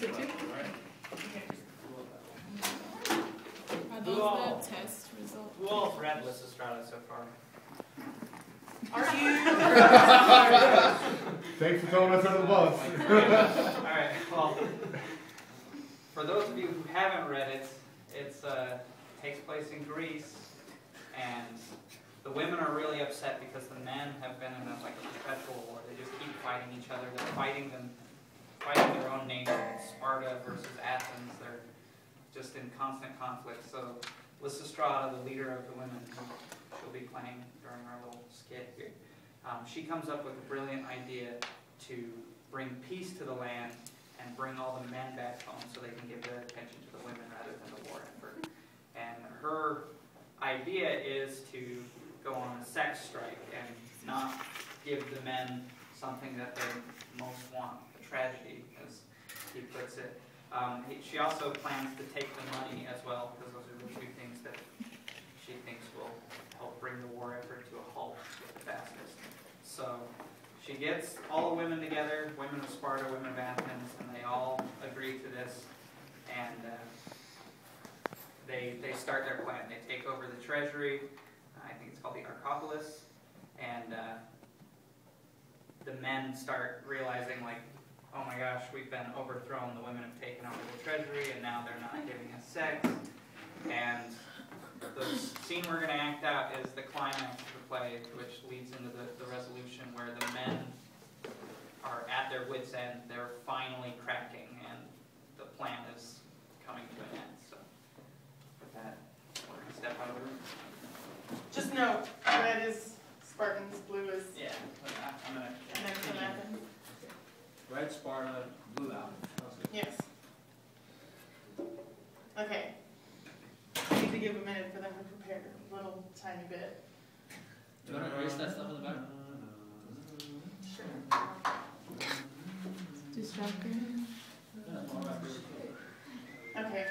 Are those the test results? Who all's read Lysistrata so far? Are you? Thanks for throwing us under the bus. Alright, well, for those of you who haven't read it, it takes place in Greece, and the women are really upset because the men have been in a perpetual war. They just keep fighting each other. They're fighting their own nation. Sparta versus Athens. They're just in constant conflict. So Lysistrata, the leader of the women, who she'll be playing during our little skit here, she comes up with a brilliant idea to bring peace to the land and bring all the men back home so they can give their attention to the women rather than the war effort. And her idea is to go on a sex strike and not give the men something that they most want, a tragedy, as he puts it. She also plans to take the money as well, because those are the two things that she thinks will help bring the war effort to a halt the fastest. So she gets all the women together, women of Sparta, women of Athens, and they all agree to this, and they start their plan. They take over the treasury. I think it's called the Acropolis, and the men start realizing, oh my gosh, we've been overthrown. The women have taken over the treasury, and now they're not giving us sex. And the scene we're going to act out is the climax of the play, which leads into the resolution where the men are at their wits' end. They're finally cracking, and the plan is coming to an end. So with that, we're going to step out of the room. Just note, red is Spartans, blue is Yeah, I'm going to next to Athens. Red Sparta, blue Athens. Yes. Okay. I need to give a minute for them to prepare a little tiny bit. Do you want to erase that stuff in the back? Sure. Distracting. Okay.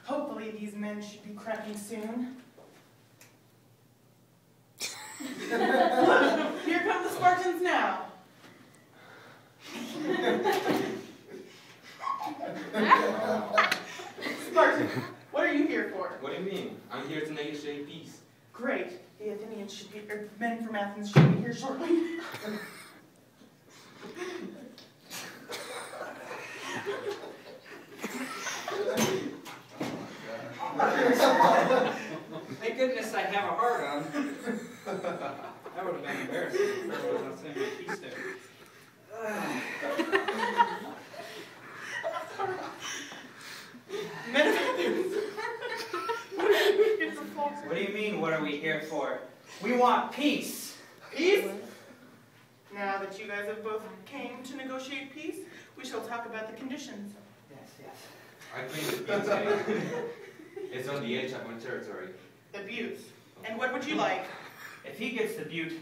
Hopefully these men should be cracking soon. Here come the Spartans now. Spartan, what are you here for? What do you mean? I'm here to negotiate peace. Great. The Athenians should be, or men from Athens should be here shortly. Thank goodness I have a heart on. That would have been embarrassing if everyone was saying my peace there. Men of Athens. What do you mean, what are we here for? We want peace. Peace? Now that you guys have both came to negotiate peace, we shall talk about the conditions. Yes, yes. I claim the butte. It's on the edge of my territory. The buttes. And what would you like? If he gets the butte,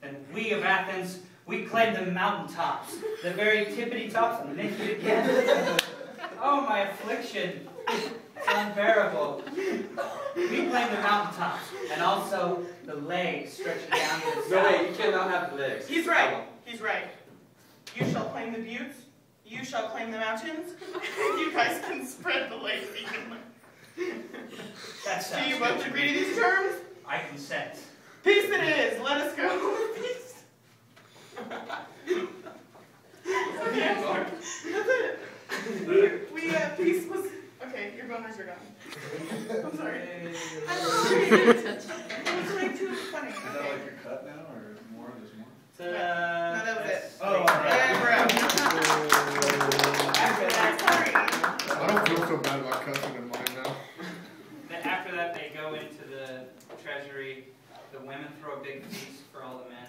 then we of Athens, we claim the mountaintops, the very tippity tops, and then you again. Oh, my affliction. It's unbearable. We claim the mountaintops, and also the legs stretching down to the south. No, wait, you cannot have the legs. He's right. He's right. You shall claim the buttes. You shall claim the mountains. You guys can spread the legs evenly. That sounds Do you good both to agree me. to these terms? I consent. Peace it is. Let us go. Peace. That's it. Peace was... Okay, your boners are done. I'm sorry. I don't know. It was way too funny. Is that Okay. like a cut now, or more? There's more? No, that was it. Oh, all right. And we're out. After that, sorry. I don't feel so bad about cussing in mine now. Then after that, they go into the treasury. The women throw a big feast for all the men.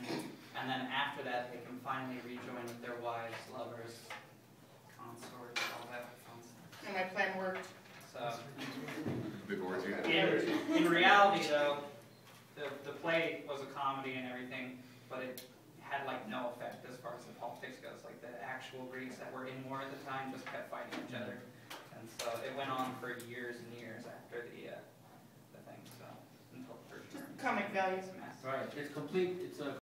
And then after that, they can finally rejoin with their wives, lovers, consorts, all that fun stuff. And my plan worked. So, Big orgy. in reality, though, the play was a comedy and everything, but it had no effect as far as the politics goes. Like the actual Greeks that were in war at the time just kept fighting each other, and so it went on for years and years after the thing. So until the first Comic values. Right, it's complete. It's a